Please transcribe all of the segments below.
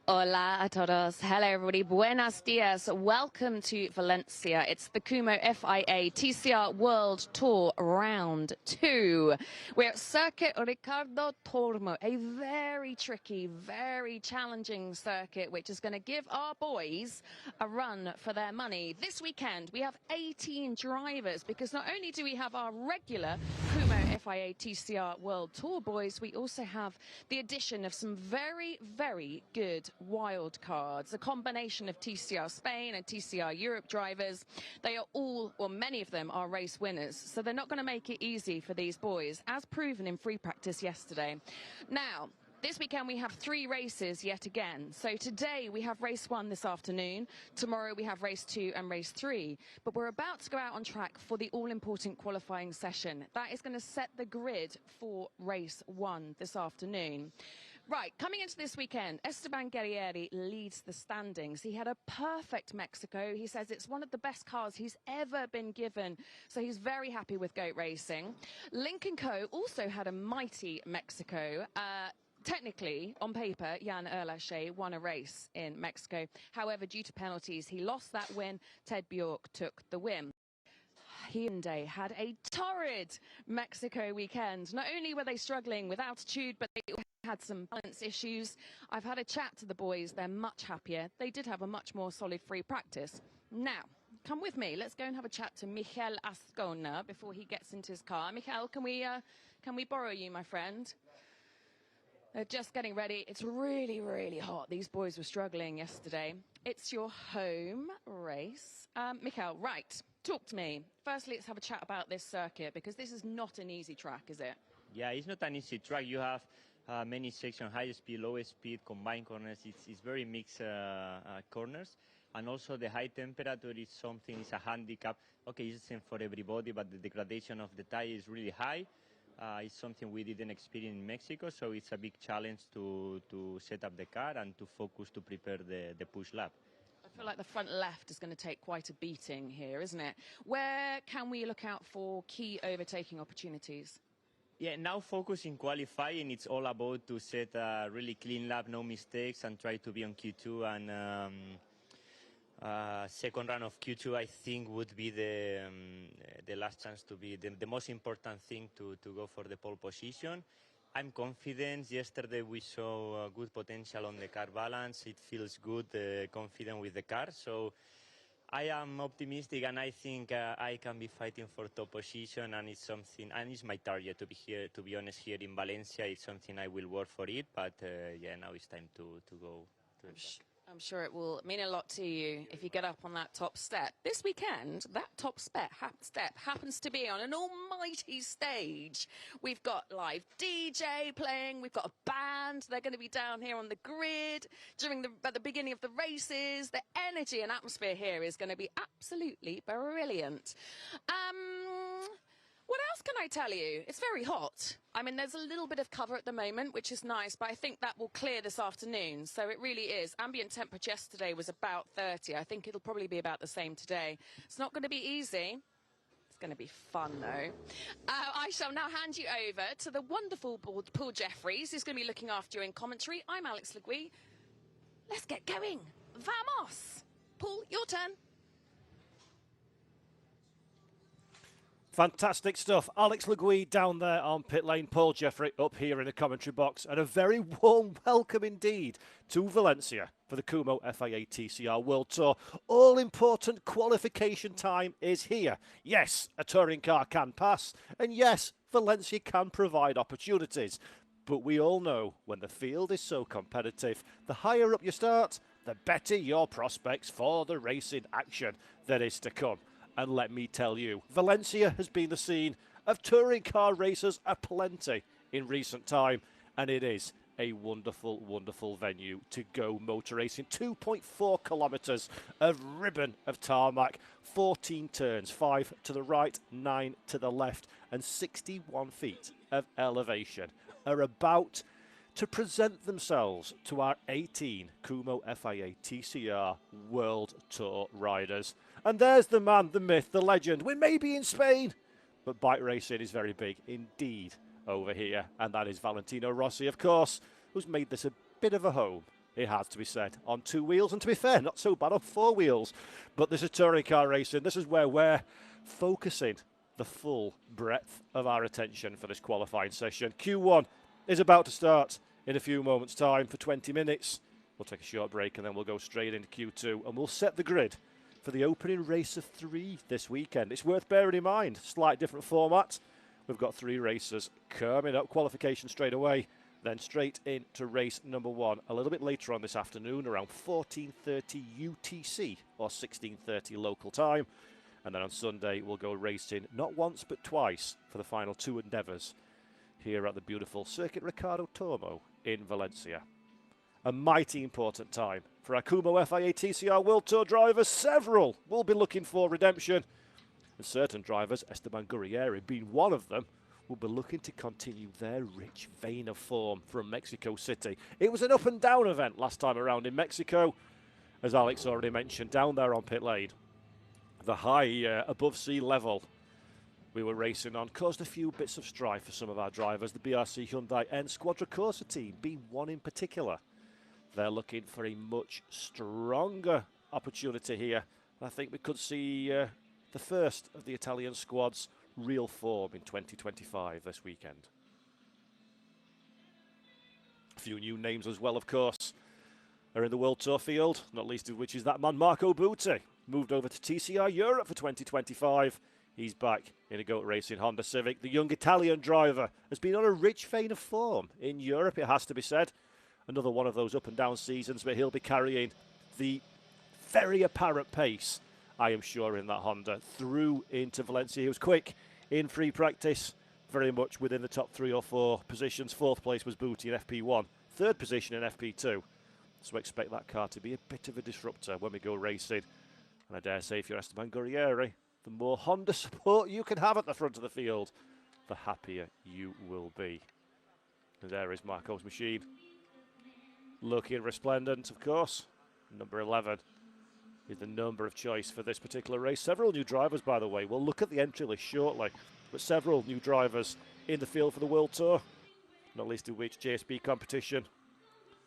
Hola a todos. Hello, everybody. Buenos dias. Welcome to Valencia. It's the Kumho FIA TCR World Tour Round 2. We're at Circuit Ricardo Tormo, a very tricky, very challenging circuit, which is going to give our boys a run for their money. This weekend, we have 18 drivers, because not only do we have our regular Kumho FIA TCR World Tour boys, we also have the addition of some very, very good wild cards, a combination of TCR Spain and TCR Europe drivers. They are all, or many of them, are race winners, so they're not going to make it easy for these boys, as proven in free practice yesterday. Now, this weekend we have 3 races yet again. So today we have race 1 this afternoon. Tomorrow we have race 2 and race 3. But we're about to go out on track for the all-important qualifying session. That is going to set the grid for race 1 this afternoon. Right, coming into this weekend, Esteban Guerrieri leads the standings. He had a perfect Mexico. He says it's one of the best cars he's ever been given, so he's very happy with GOAT Racing. Lincoln Co. also had a mighty Mexico. Technically, on paper, Jan Erlache won a race in Mexico. However, due to penalties, he lost that win. Ted Bjork took the win. Hyundai had a torrid Mexico weekend. Not only were they struggling with altitude, but they had some balance issues. I've had a chat to the boys. They're much happier. They did have a much more solid free practice. Now, come with me. Let's go and have a chat to Michael Ascona before he gets into his car. Michael, can we borrow you, my friend? They're just getting ready. It's really, really hot. These boys were struggling yesterday. It's your home race. Michael, right, talk to me. Firstly, let's have a chat about this circuit, because this is not an easy track, is it? Yeah, it's not an easy track. You have many sections, high speed, low speed, combined corners. It's very mixed corners. And also the high temperature is something, it's a handicap. Okay, it's the same for everybody, but the degradation of the tire is really high. It's something we didn't experience in Mexico, so it's a big challenge to set up the car and to focus to prepare the push lap. I feel like the front left is going to take quite a beating here, isn't it? Where can we look out for key overtaking opportunities? Yeah, now focus in qualifying. It's all about to set a really clean lap, no mistakes, and try to be on Q2. And second round of Q2, I think, would be the last chance to be the most important thing to go for the pole position. I'm confident. Yesterday we saw good potential on the car balance. It feels good, confident with the car. So I am optimistic, and I think I can be fighting for top position, and it's something, and it's my target to be here. To be honest, here in Valencia, it's something I will work for it. But yeah, now it's time to go to the track. I'm sure it will mean a lot to you if you get up on that top step. This weekend, that top step happens to be on an almighty stage. We've got live DJ playing, we've got a band, they're going to be down here on the grid at the beginning of the races. The energy and atmosphere here is going to be absolutely brilliant. What else can I tell you? It's very hot. I mean, there's a little bit of cover at the moment, which is nice, but I think that will clear this afternoon. So it really is. Ambient temperature yesterday was about 30. I think it'll probably be about the same today. It's not going to be easy. It's going to be fun, though. I shall now hand you over to the wonderful Paul Jeffries, who's going to be looking after you in commentary. I'm Alex Legui. Let's get going. Vamos. Paul, your turn. Fantastic stuff. Alex Legui down there on pit lane, Paul Jeffrey up here in the commentary box, and a very warm welcome indeed to Valencia for the Kumho FIA TCR World Tour. All-important qualification time is here. Yes, a touring car can pass, and yes, Valencia can provide opportunities. But we all know when the field is so competitive, the higher up you start, the better your prospects for the racing action that is to come. And let me tell you, Valencia has been the scene of touring car races aplenty in recent time, and it is a wonderful, wonderful venue to go motor racing. 2.4 kilometres of ribbon of tarmac, 14 turns, 5 to the right, 9 to the left, and 61 feet of elevation are about to present themselves to our 18 Kumho FIA TCR World Tour riders. And there's the man, the myth, the legend. We may be in Spain, but bike racing is very big indeed over here. And that is Valentino Rossi, of course, who's made this a bit of a home it has to be said, on 2 wheels, and to be fair, not so bad on 4 wheels. But this is touring car racing. This is where we're focusing the full breadth of our attention for this qualifying session. Q1 is about to start in a few moments' time for 20 minutes. We'll take a short break and then we'll go straight into Q2 and we'll set the grid for the opening race of 3 this weekend. It's worth bearing in mind, slight different format. We've got 3 races coming up, qualification straight away, then straight into race number 1 a little bit later on this afternoon, around 14:30 UTC or 16:30 local time. And then on Sunday, we'll go racing not once but twice for the final 2 endeavours here at the beautiful Circuit Ricardo Tormo in Valencia. A mighty important time for our Kumho FIA TCR World Tour drivers. Several will be looking for redemption. And certain drivers, Esteban Gurrieri being one of them, will be looking to continue their rich vein of form from Mexico City. It was an up and down event last time around in Mexico, as Alex already mentioned, down there on pit lane. The high above sea level we were racing on caused a few bits of strife for some of our drivers. The BRC Hyundai N Squadra Corsa team being one in particular. They're looking for a much stronger opportunity here. I think we could see the first of the Italian squad's real form in 2025 this weekend. A few new names as well, of course, are in the World Tour field, not least of which is that man Marco Butti. Moved over to TCR Europe for 2025. He's back in a GOAT Racing Honda Civic. The young Italian driver has been on a rich vein of form in Europe, it has to be said. Another one of those up and down seasons, but he'll be carrying the very apparent pace, I am sure, in that Honda through into Valencia. He was quick in free practice, very much within the top 3 or 4 positions. 4th place was Butti in FP1, 3rd position in FP2. So expect that car to be a bit of a disruptor when we go racing. And I dare say if you're Esteban Gurrieri, the more Honda support you can have at the front of the field, the happier you will be. And there is Marco's machine. Looking resplendent, of course. Number 11 is the number of choice for this particular race. Several new drivers, by the way. We'll look at the entry list shortly. But several new drivers in the field for the World Tour. Not least of which JSB competition.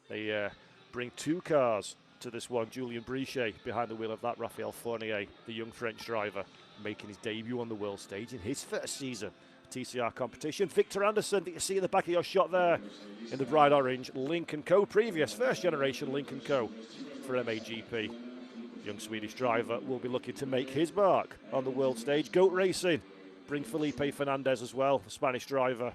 They bring 2 cars to this one. Julien Brichet behind the wheel of that Raphael Fournier, the young French driver, making his debut on the world stage in his first season TCR competition. Victor Anderson, that you see in the back of your shot there in the bright orange Lincoln Co. Previous first generation Lincoln Co. for MAGP. Young Swedish driver will be looking to make his mark on the world stage. GOAT Racing bring Felipe Fernandez as well, the Spanish driver.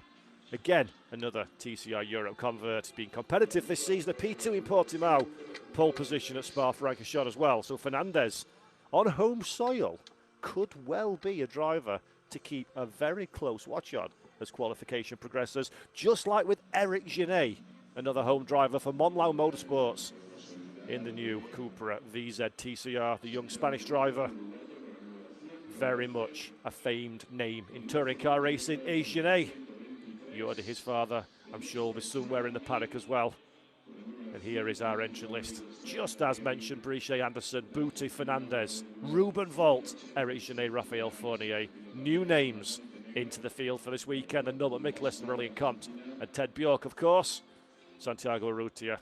Again, another TCR Europe convert, being competitive this season. A P2 in Portimao, pole position at Spa-Francorchamps as well. So Fernandez, on home soil, could well be a driver to keep a very close watch on as qualification progresses. Just like with Eric Genet, another home driver for Monlau Motorsports in the new Cupra VZ TCR. The young Spanish driver, very much a famed name in touring car racing, is Genet. Jordi, his father, I'm sure will be somewhere in the paddock as well. And here is our entry list. Just as mentioned, Brichet, Anderson, Butti, Fernandez, Ruben Volt, Eric Genet, Raphael Fournier. New names into the field for this weekend. And Norbert Miklas, Aurelien Comte, and Ted Bjork, of course. Santiago Urrutia,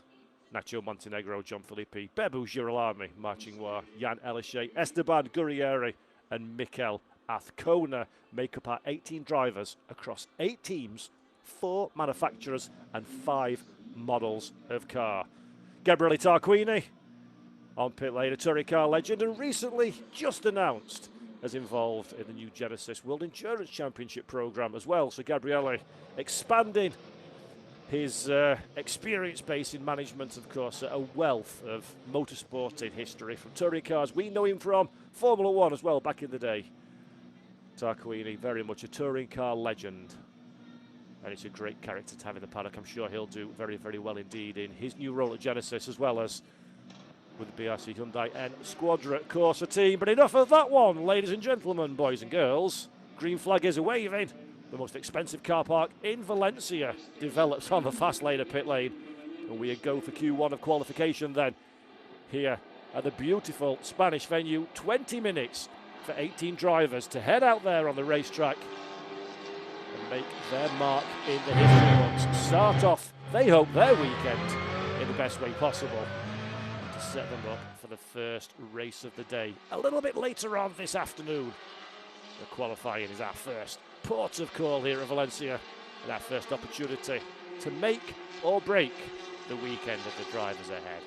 Nacho Montenegro, John Filippi, Bebu Girolami, Marchinois, Jan Elische, Esteban Gurrieri, and Mikel Azcona make up our 18 drivers across 8 teams, 4 manufacturers and 5 models of car. Gabriele Tarquini on pit lane, a touring car legend, and recently just announced as involved in the new Genesis World Endurance Championship program as well. So Gabriele expanding his experience base in management, of course, a wealth of motorsporting history from touring cars. We know him from Formula 1 as well back in the day. Tarquini, very much a touring car legend. And it's a great character to have in the paddock. I'm sure he'll do very, very well indeed in his new role at Genesis, as well as with the BRC Hyundai N Squadra Corsa team. But enough of that one, ladies and gentlemen, boys and girls. Green flag is waving. The most expensive car park in Valencia develops on the fast lane of pit lane. And we go for Q1 of qualification then. Here at the beautiful Spanish venue, 20 minutes for 18 drivers to head out there on the racetrack and make their mark in the history books. Start off, they hope, their weekend in the best way possible to set them up for the first race of the day. A little bit later on this afternoon, the qualifying is our first port of call here at Valencia, and our first opportunity to make or break the weekend of the drivers ahead.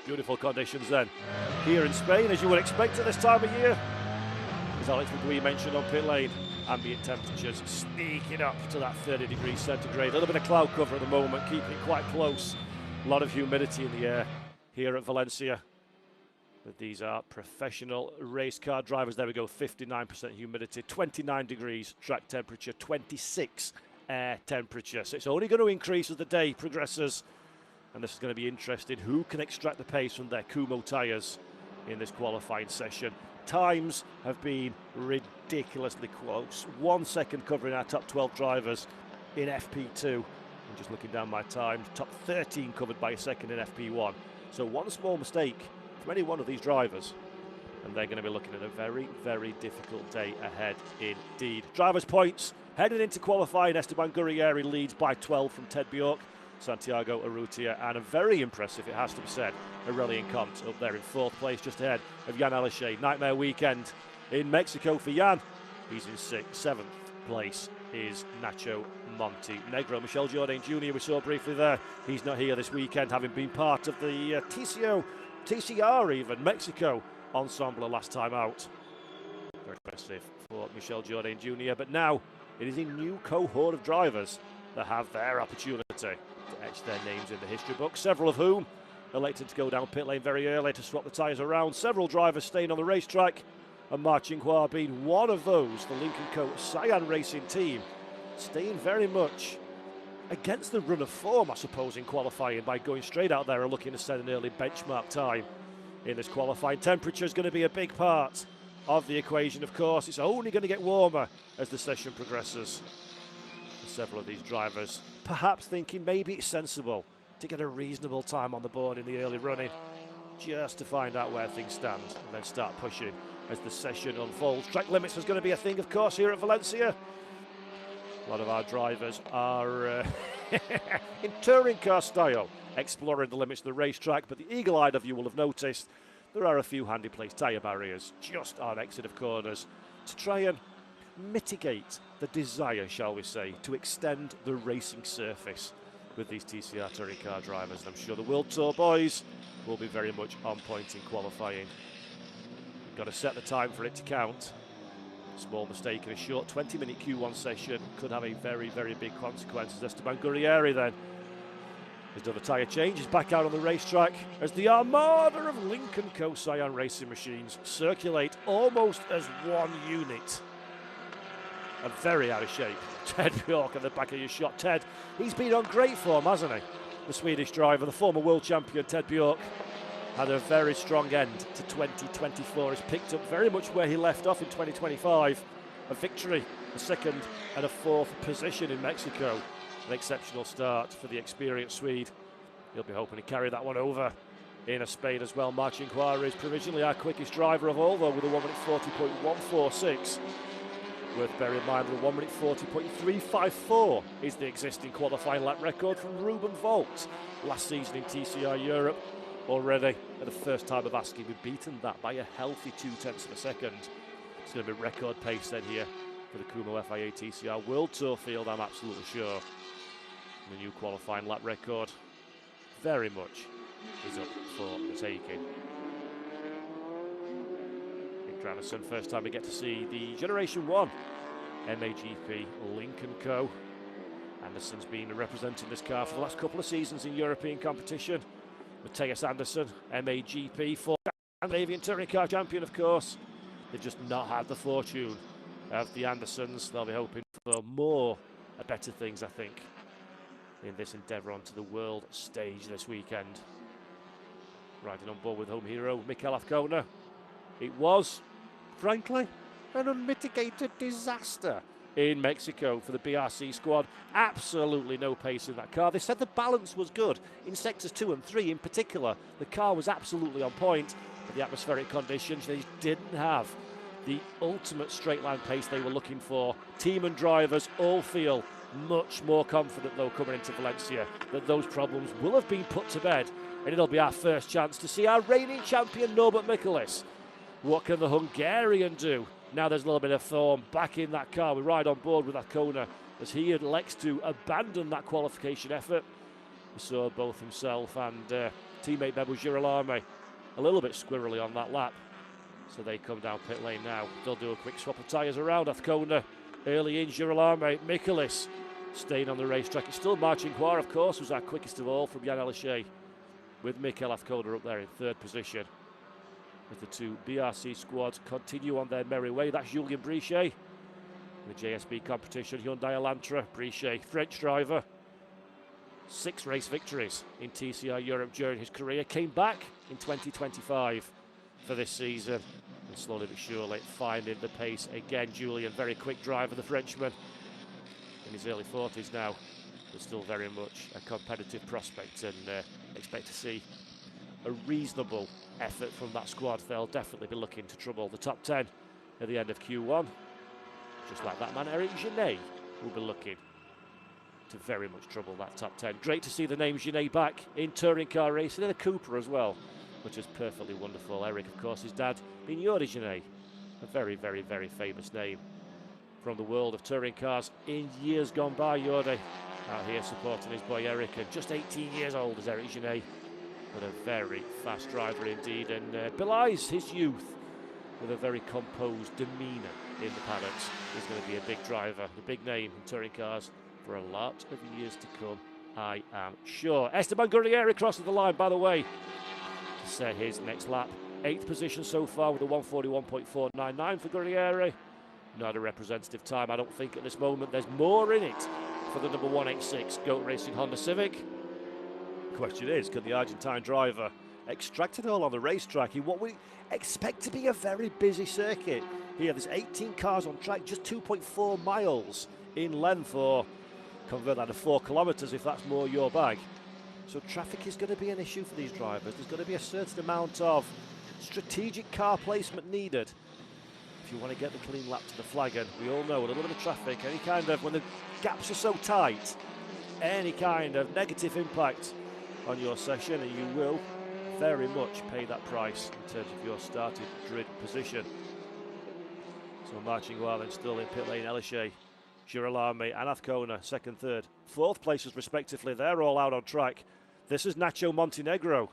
Beautiful conditions then here in Spain, as you would expect at this time of year. As Alex McGuee mentioned on pit lane, ambient temperatures sneaking up to that 30 degrees centigrade. A little bit of cloud cover at the moment, keeping it quite close. A lot of humidity in the air here at Valencia. But these are professional race car drivers. There we go, 59% humidity, 29 degrees track temperature, 26 air temperature. So it's only going to increase as the day progresses. And this is going to be interesting. Who can extract the pace from their Kumho tyres in this qualifying session? Times have been ridiculously close. 1 second covering our top 12 drivers in FP2. I'm just looking down my times. Top 13 covered by a second in FP1. So one small mistake from any one of these drivers, and they're going to be looking at a very, very difficult day ahead indeed. Drivers' points heading into qualifying. Esteban Gurrieri leads by 12 from Ted Bjork, Santiago Urrutia, and a very impressive, it has to be said, Aurelian Comte up there in 4th place, just ahead of Jan Aleshe. Nightmare weekend in Mexico for Jan. He's in 6th. 7th place is Nacho Montenegro. Michel Jourdain Jr. we saw briefly there. He's not here this weekend, having been part of the TCR even, Mexico ensemble last time out. Very impressive for Michel Jourdain Jr. But now it is a new cohort of drivers that have their opportunity to etch their names in the history book, several of whom elected to go down pit lane very early to swap the tyres around. Several drivers staying on the racetrack, and Ma Qinghua being one of those. The Lincoln Co. Cyan Racing team staying very much against the run of form, I suppose, in qualifying by going straight out there and looking to set an early benchmark time in this qualifying. Temperature is going to be a big part of the equation, of course. It's only going to get warmer as the session progresses. Several of these drivers perhaps thinking maybe it's sensible to get a reasonable time on the board in the early running, just to find out where things stand and then start pushing as the session unfolds. Track limits is going to be a thing, of course, here at Valencia. A lot of our drivers are in touring car style exploring the limits of the racetrack, but the eagle-eyed of you will have noticed there are a few handy placed tyre barriers just on exit of corners to try and mitigate the desire, shall we say, to extend the racing surface with these TCR touring car drivers. And I'm sure the World Tour boys will be very much on point in qualifying. Got to set the time for it to count. Small mistake in a short 20-minute Q1 session could have a very, very big consequence. Esteban Gurrieri then has done a tyre change. He's back out on the racetrack as the armada of Lincoln Co. Cyan Racing machines circulate almost as one unit. And very out of shape. Ted Bjork at the back of your shot. Ted, he's been on great form, hasn't he? The Swedish driver, the former world champion Ted Bjork, had a very strong end to 2024. He's picked up very much where he left off in 2025. A victory, a 2nd and a 4th position in Mexico. An exceptional start for the experienced Swede. He'll be hoping to carry that one over in Spain as well. Ma Qinghua is provisionally our quickest driver of all, though, with a 1 minute 40.146. Worth bearing in mind that the 1 minute 40.354 is the existing qualifying lap record from Ruben Volt last season in TCR Europe. Already, at the first time of asking, we've beaten that by a healthy 0.2 of a second. It's going to be record pace then here for the Kumho FIA TCR World Tour field, I'm absolutely sure. And the new qualifying lap record very much is up for the taking. Anderson, first time we get to see the Generation 1 MAGP Lincoln Co. Anderson's been representing this car for the last couple of seasons in European competition. Matthias Anderson, MAGP, for Scandinavian touring car champion, of course. They've just not had the fortune of the Andersons. They'll be hoping for more, better things, I think, in this endeavour onto the world stage this weekend. Riding on board with home hero Mikel Azcona. It was, frankly, an unmitigated disaster in Mexico for the BRC squad. Absolutely no pace in that car. They said the balance was good in sectors 2 and 3 in particular. The car was absolutely on point, but the atmospheric conditions, they didn't have the ultimate straight line pace they were looking for. Team and drivers all feel much more confident, though, coming into Valencia, that those problems will have been put to bed, and it'll be our first chance to see our reigning champion, Norbert Mikulis. What can the Hungarian do? Now there's a little bit of form back in that car. We ride on board with Kona as he elects to abandon that qualification effort. We saw both himself and teammate Bebo Girolamo a little bit squirrely on that lap. So they come down pit lane now. They'll do a quick swap of tyres around. Kona early in, Girolamo, Mikulis staying on the racetrack. It's still Marcin Kvar, of course, who's our quickest of all from Jan Elishay, with Mikel Kona up there in third position. As the two BRC squads continue on their merry way. That's Julien Brichet. In the JSB competition, Hyundai Elantra, Brichet, French driver. 6 race victories in TCR Europe during his career. Came back in 2025 for this season. And slowly but surely finding the pace again. Julien, very quick driver, the Frenchman. In his early 40s now, but still very much a competitive prospect, and expect to see a reasonable effort from that squad. They'll definitely be looking to trouble the top 10 at the end of Q1. Just like that man, Eric Genet, will be looking to very much trouble that top 10. Great to see the name Genet back in touring car racing, and a Cooper as well, which is perfectly wonderful. Eric, of course, his dad being Jordi Genet, a very, very, very famous name from the world of touring cars in years gone by. Jordi out here supporting his boy Eric, and just 18 years old as Eric Genet, but a very fast driver indeed, and belies his youth with a very composed demeanour in the paddocks. He's going to be a big driver, a big name in touring cars for a lot of years to come, I am sure. Esteban Guerrieri crosses the line, by the way, to set his next lap. 8th position so far with a 141.499 for Guerrieri. Not a representative time, I don't think, at this moment. There's more in it for the number 186 Goat Racing Honda Civic. Question is, can the Argentine driver extract it all on the racetrack in what we expect to be a very busy circuit? Here, there's 18 cars on track, just 2.4 miles in length, or convert that to 4 kilometres if that's more your bag. So traffic is going to be an issue for these drivers. There's going to be a certain amount of strategic car placement needed if you want to get the clean lap to the flag. And we all know with a little bit of traffic, any kind of, when the gaps are so tight, any kind of negative impact on your session, and you will very much pay that price in terms of your starting grid position. So Marcin Kvar then still in pit lane, Elishay, Girolamo and Kona, 2nd, 3rd, 4th places respectively. They're all out on track. This is Nacho Montenegro,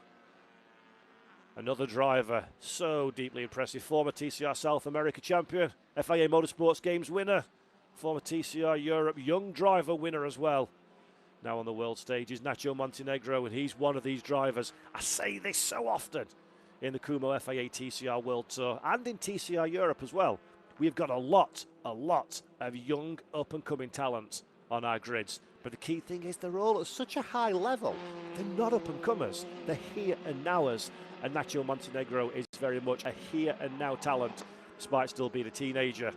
another driver, so deeply impressive. Former TCR South America champion, FIA Motorsports Games winner, former TCR Europe young driver winner as well. Now on the world stage is Nacho Montenegro, and he's one of these drivers. I say this so often in the Kumho FIA TCR World Tour and in TCR Europe as well. We've got a lot of young up-and-coming talent on our grids. But the key thing is they're all at such a high level. They're not up-and-comers. They're here and nowers. And Nacho Montenegro is very much a here-and-now talent, despite still being a teenager.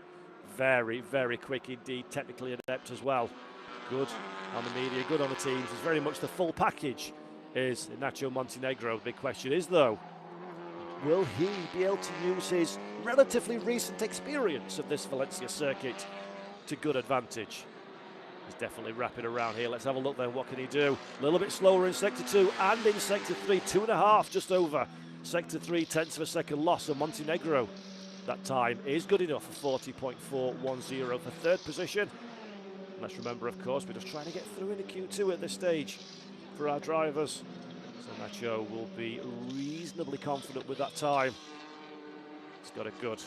Very, very quick indeed, technically adept as well. Good on the media, good on the teams. It's very much the full package is Nacho Montenegro. The big question is, though, will he be able to use his relatively recent experience of this Valencia circuit to good advantage? He's definitely rapid around here. Let's have a look then. What can he do? A little bit slower in Sector 2 and in Sector 3. 2.5 just over. Sector 3, tenths of a second loss. So Montenegro, that time is good enough for 40.410 for 3rd position. Let's remember, of course, we're just trying to get through into Q2 at this stage for our drivers. So Nacho will be reasonably confident with that time. He's got a good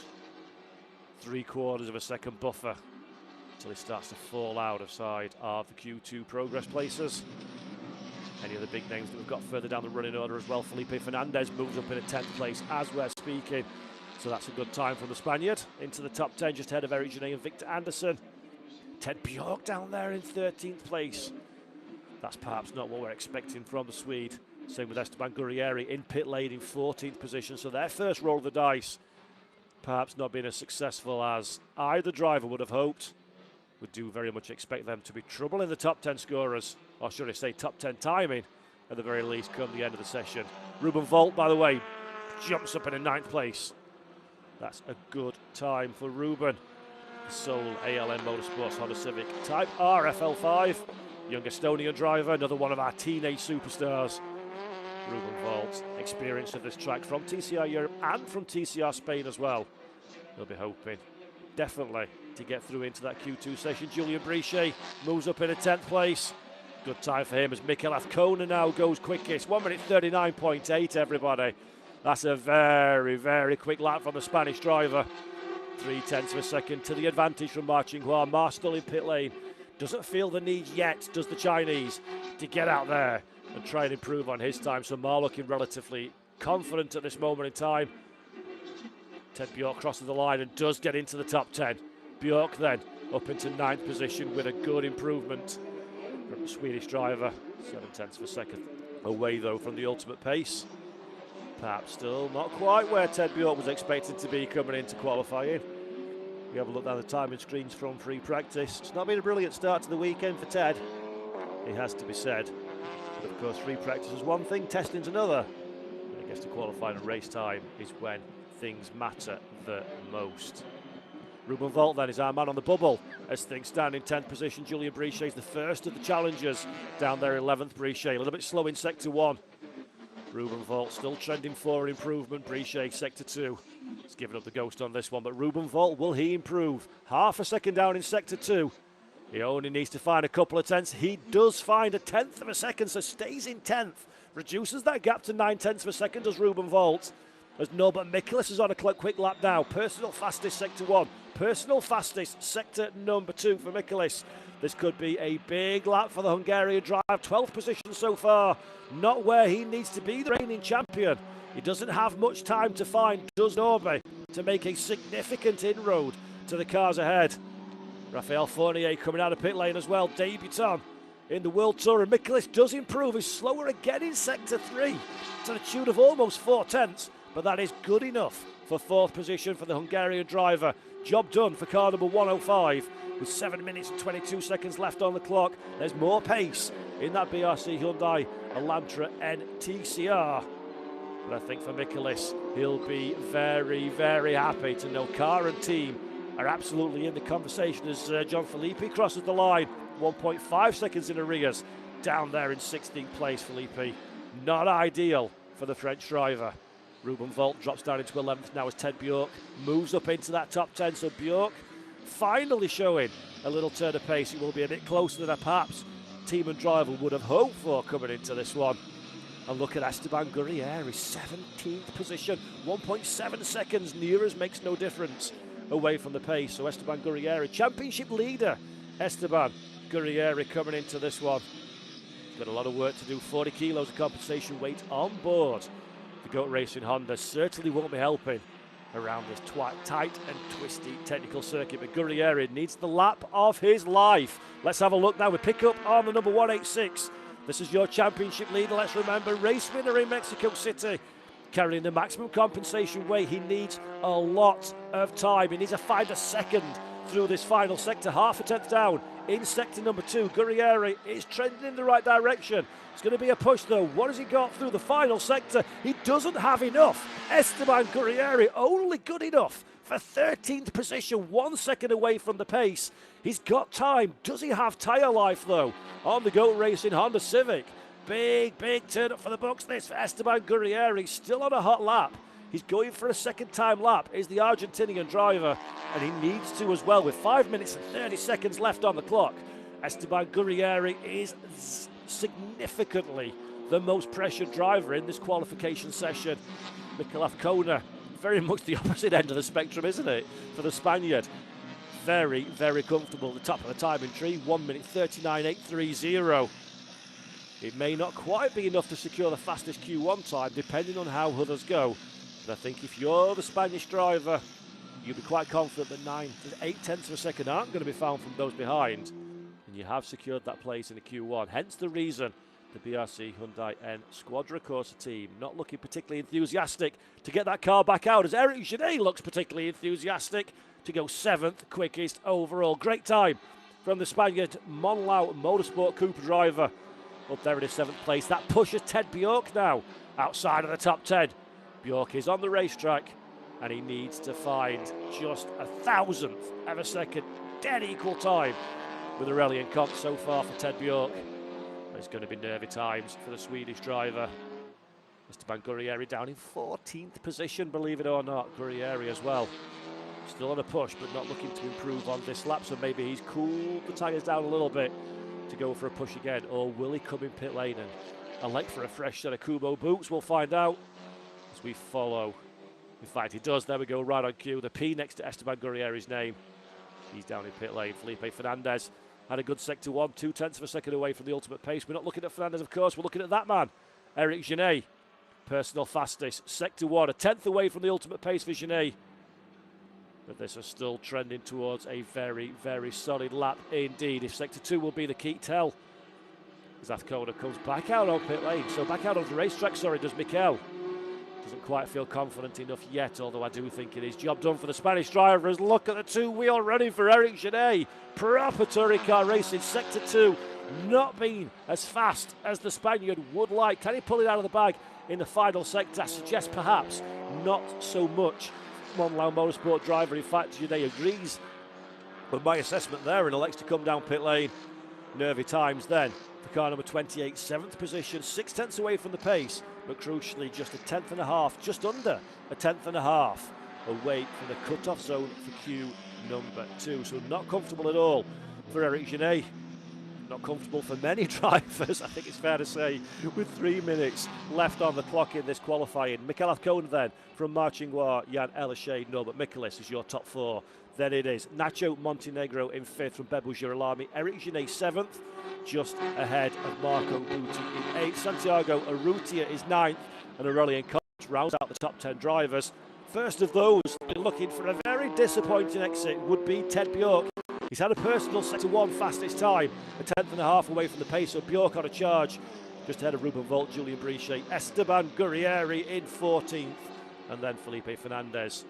3/4 of a second buffer until he starts to fall out of side of the Q2 progress places. Any of the big names that we've got further down the running order as well. Felipe Fernandez moves up in a 10th place as we're speaking. So that's a good time from the Spaniard. Into the top 10, just ahead of Eric Genet and Victor Anderson. Ted Bjork down there in 13th place. That's perhaps not what we're expecting from the Swede. Same with Esteban Guerrieri in pit lane in 14th position. So their first roll of the dice perhaps not been as successful as either driver would have hoped. We do very much expect them to be trouble in the top 10 scorers, or should I say top 10 timing at the very least come the end of the session. Ruben Volt, by the way, jumps up in a 9th place. That's a good time for Ruben. Seoul ALN Motorsports Honda Civic Type R FL5. Young Estonian driver, another one of our teenage superstars. Ruben Vault, experience of this track from TCR Europe and from TCR Spain as well. He'll be hoping, definitely, to get through into that Q2 session. Julien Brichet moves up in a 10th place. Good time for him as Mikel Azcona now goes quickest. 1 minute 39.8, everybody. That's a very, very quick lap from the Spanish driver. 0.3 of a second to the advantage from Ma Qinghua. Ma still in pit lane. Doesn't feel the need yet, does the Chinese, to get out there and try and improve on his time. So Ma looking relatively confident at this moment in time. Ted Bjork crosses the line and does get into the top 10. Bjork then up into 9th position with a good improvement from the Swedish driver. 0.7 of a second away though from the ultimate pace. Perhaps still not quite where Ted Bjork was expected to be coming into qualifying. We have a look down the timing screens from free practice. It's not been a brilliant start to the weekend for Ted. It has to be said. But of course, free practice is one thing, testing's another. And I guess the qualifying and race time is when things matter the most. Ruben Vault then is our man on the bubble as things stand in 10th position. Julien Brichet is the first of the challengers down there, 11th. Brichet a little bit slow in sector 1. Ruben Vault still trending for improvement. Brichet sector 2. He's given up the ghost on this one, but Ruben Vault, will he improve? Half a second down in sector 2. He only needs to find a couple of tenths. He does find 1/10 of a second, so stays in 10th. Reduces that gap to 9/10 of a second, does Ruben Vault. As Norbert Michaelis is on a quick lap now. Personal fastest sector 1. Personal fastest sector number 2 for Michaelis. This could be a big lap for the Hungarian drive. 12th position so far. Not where he needs to be, the reigning champion. He doesn't have much time to find, does Norby, to make a significant inroad to the cars ahead. Raphael Fournier coming out of pit lane as well, debutant in the World Tour, and Michaelis does improve. He's slower again in sector 3 to the tune of almost 4/10, but that is good enough for 4th position for the Hungarian driver. Job done for car number 105 with 7 minutes and 22 seconds left on the clock. There's more pace in that BRC Hyundai Elantra N TCR. But I think for Michaelis, he'll be very, very happy to know car and team are absolutely in the conversation as John Felipe crosses the line. 1.5 seconds in arrears. Down there in 16th place, Felipe. Not ideal for the French driver. Ruben Vault drops down into 11th now as Ted Bjork moves up into that top 10. So Bjork finally showing a little turn of pace. It will be a bit closer than perhaps team and driver would have hoped for coming into this one. And look at Esteban Gurrieri, 17th position, 1.7 seconds, near as makes no difference away from the pace. So Esteban Gurrieri, championship leader, Esteban Gurrieri coming into this one. Got a lot of work to do, 40 kilos of compensation weight on board. The GOAT Racing Honda certainly won't be helping around this tight and twisty technical circuit, but Gurrieri needs the lap of his life. Let's have a look now. We pick up on the number 186. This is your championship leader, let's remember, race winner in Mexico City, carrying the maximum compensation weight. He needs a lot of time. He needs to find a second through this final sector, half a tenth down in sector number 2. Gurrieri is trending in the right direction. It's going to be a push though. What has he got through the final sector? He doesn't have enough. Esteban Gurrieri only good enough for 13th position, 1 second away from the pace. He's got time. Does he have tyre life though on the GOAT Racing Honda Civic? Big turn up for the books this for Esteban Gurrieri, still on a hot lap. He's going for a second time lap, is the Argentinian driver, and he needs to as well with 5 minutes and 30 seconds left on the clock. Esteban Gurrieri is significantly the most pressured driver in this qualification session. Mikel Azcona, very much the opposite end of the spectrum, isn't it, for the Spaniard? Very, very comfortable at the top of the timing tree, 1 minute 39.830. It may not quite be enough to secure the fastest Q1 time, depending on how others go. But I think if you're the Spanish driver, you'll be quite confident that 9 to 8/10 of a second aren't going to be found from those behind. And you have secured that place in the Q1. Hence the reason the BRC Hyundai N Squadra Corsa team not looking particularly enthusiastic to get that car back out, as Eric Genet looks particularly enthusiastic to go 7th quickest overall. Great time from the Spaniard Monlau Motorsport Cooper driver. Up there in his 7th place. That pushes Ted Bjork now outside of the top 10. Bjork is on the racetrack. and he needs to find just a thousandth of a second, dead equal time with Aurelien Comte so far for Ted Bjork. It's going to be nervy times for the Swedish driver. Esteban Gurrieri down in 14th position, believe it or not. Gurrieri as well. Still on a push, but not looking to improve on this lap, so maybe he's cooled the tyres down a little bit to go for a push again, or will he come in pit lane and elect for a fresh set of Kumho boots? We'll find out as we follow. In fact, he does. There we go, right on cue. The P next to Esteban Gurrieri's name. He's down in pit lane. Felipe Fernandez had a good sector 1, 0.2 of a second away from the ultimate pace. We're not looking at Fernandez, of course. We're looking at that man, Eric Genet. Personal fastest, sector 1, a 10th away from the ultimate pace for Genet. But this is still trending towards a very, very solid lap indeed. If sector 2 will be the key tell. Zathkona comes back out on pit lane, so back out on the racetrack, sorry, does Mikel. Doesn't quite feel confident enough yet, although I do think it is job done for the Spanish drivers. Look at the two-wheel running for Eric Genet. Proper touring car racing, sector 2, not been as fast as the Spaniard would like. Can he pull it out of the bag in the final sector? I suggest perhaps not so much. Monlau Motorsport driver, in fact, Genet agrees with my assessment there and elects to come down pit lane. Nervy times then for car number 28, 7th position, 0.6 away from the pace, but crucially just a 10th and a half, just under a 10th and a half away from the cut-off zone for Q number 2. So not comfortable at all for Eric Genet. Not comfortable for many drivers, I think it's fair to say, with 3 minutes left on the clock in this qualifying. Mikel Azcona then from Marchingois, Jan Ellershade, Norbert Mikulis is your top 4. Then it is Nacho Montenegro in 5th from Bebu Girolami, Eric Genet 7th, just ahead of Marco Butti in 8th. Santiago Urrutia is 9th, and Aurelien Comte rounds out the top 10 drivers. First of those looking for a very disappointing exit would be Ted Bjork. He's had a personal sector 1 fastest time, a 10th and a half away from the pace, so Bjork on a charge. Just ahead of Ruben Volt, Julien Brichet, Esteban Gurrieri in 14th, and then Felipe Fernandez,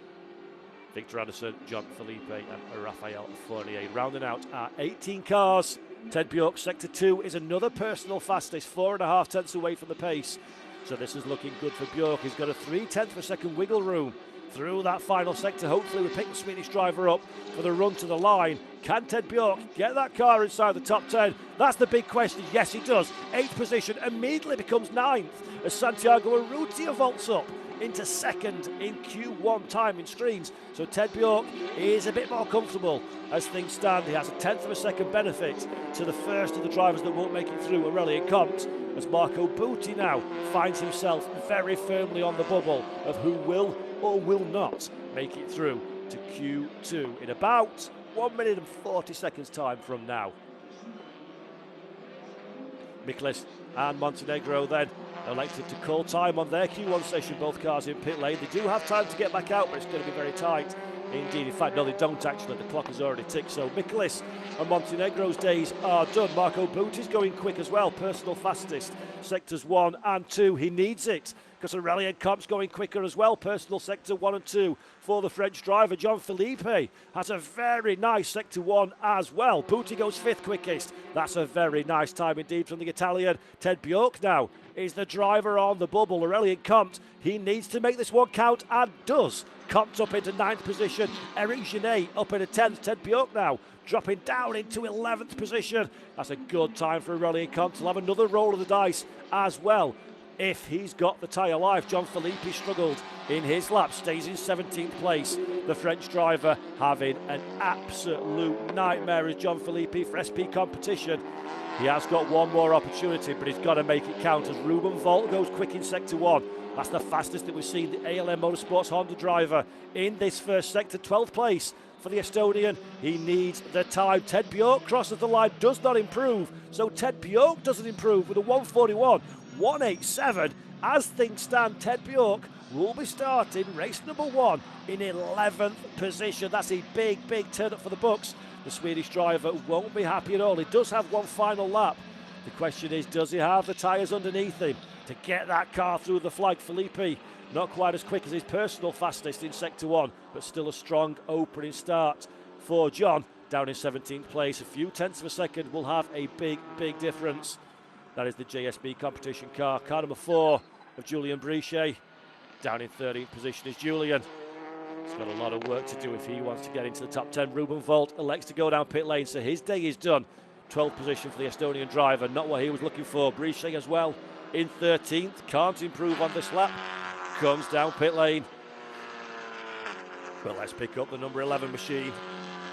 Victor Anderson, John Felipe, and Rafael Fournier. Rounding out our 18 cars. Ted Bjork, sector 2 is another personal fastest, 4.5 tenths away from the pace. So this is looking good for Bjork. He's got a 0.3 of a second wiggle room through that final sector. Hopefully we pick the Swedish driver up for the run to the line. Can Ted Bjork get that car inside the top 10? That's the big question. Yes, he does. 8th position immediately becomes 9th as Santiago Urrutia vaults up into 2nd in Q1 timing screens. So Ted Bjork is a bit more comfortable as things stand. He has a 10th of a second benefit to the first of the drivers that won't make it through, Aurelien Comte, as Marco Butti now finds himself very firmly on the bubble of who will or will not make it through to Q2 in about 1 minute and 40 seconds time from now. Mikulis and Montenegro then elected to call time on their Q1 session, both cars in pit lane. They do have time to get back out, but it's going to be very tight indeed. In fact, no, they don't actually. The clock has already ticked. So Mikulis and Montenegro's days are done. Marco Butti's going quick as well, personal fastest, sectors 1 and 2. He needs it because Aurelien Comte's going quicker as well, personal sector 1 and 2 for the French driver. John Felipe has a very nice sector 1 as well. Butti goes 5th quickest. That's a very nice time indeed from the Italian. Ted Bjork now is the driver on the bubble. Aurelien Comte, he needs to make this one count and does. Comte up into 9th position. Eric Genet up into 10th. Ted Bjork now dropping down into 11th position. That's a good time for Aurelien Comte. He'll have another roll of the dice as well if he's got the tyre life. John Felipe struggled in his lap, stays in 17th place. The French driver having an absolute nightmare as John Felipe for SP competition. He has got one more opportunity, but he's got to make it count as Ruben Volt goes quick in sector 1. That's the fastest that we've seen the ALM Motorsports Honda driver in this first sector. 12th place for the Estonian. He needs the time. Ted Bjork crosses the line, does not improve. So Ted Bjork doesn't improve with a 141. 187. As things stand, Ted Bjork will be starting race number 1 in 11th position. That's a big turn up for the books. The Swedish driver won't be happy at all. He does have one final lap. The question is, does he have the tyres underneath him to get that car through the flag? Felipe, not quite as quick as his personal fastest in sector 1, but still a strong opening start for John. Down in 17th place, a few tenths of a second will have a big difference. That is the JSB competition car. Car number 4 of Julien Brichet. Down in 13th position is Julien. He's got a lot of work to do if he wants to get into the top 10. Ruben Volt elects to go down pit lane, so his day is done. 12th position for the Estonian driver, not what he was looking for. Brishay as well in 13th, can't improve on this lap. Comes down pit lane. But let's pick up the number 11 machine.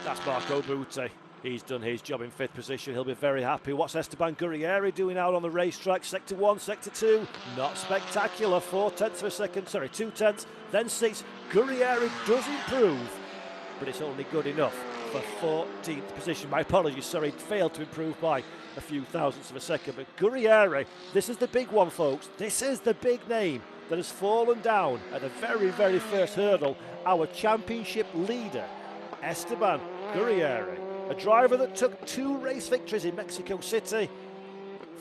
That's Marco Butti. He's done his job in 5th position. He'll be very happy. What's Esteban Gurrieri doing out on the racetrack? Sector 1, Sector 2. Not spectacular. 4/10 of a second. Sorry, 2/10. Then 6. Gurrieri does improve, but it's only good enough for 14th position. My apologies, sorry, failed to improve by a few thousandths of a second. But Gurrieri, this is the big one, folks. This is the big name that has fallen down at the very, very first hurdle. Our championship leader, Esteban Gurrieri, a driver that took 2 race victories in Mexico City.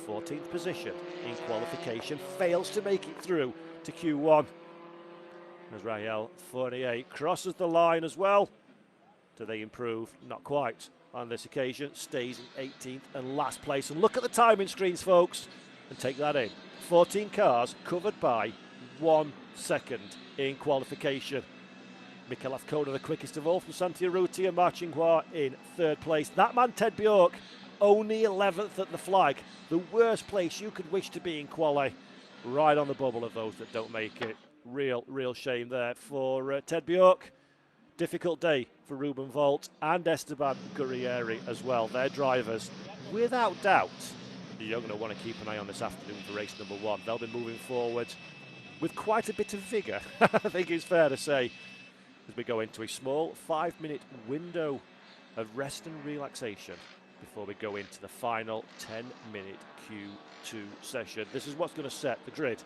14th position in qualification, fails to make it through to Q1. As Rahel Fournier crosses the line as well. Do they improve? Not quite on this occasion. Stays in 18th and last place. And look at the timing screens, folks, and take that in. 14 cars covered by 1 second in qualification. Mikel Azcona, the quickest of all from Santi Urrutia, and Ma Qinghua in 3rd place. That man, Ted Bjork, only 11th at the flag. The worst place you could wish to be in quali. Right on the bubble of those that don't make it. Real shame there for Ted Bjork. Difficult day for Ruben Volt and Esteban Gurrieri as well. Their drivers, without doubt, you're going to want to keep an eye on this afternoon for race number 1. They'll be moving forward with quite a bit of vigour, I think it's fair to say, as we go into a small 5-minute window of rest and relaxation before we go into the final 10-minute Q2 session. This is what's going to set the grid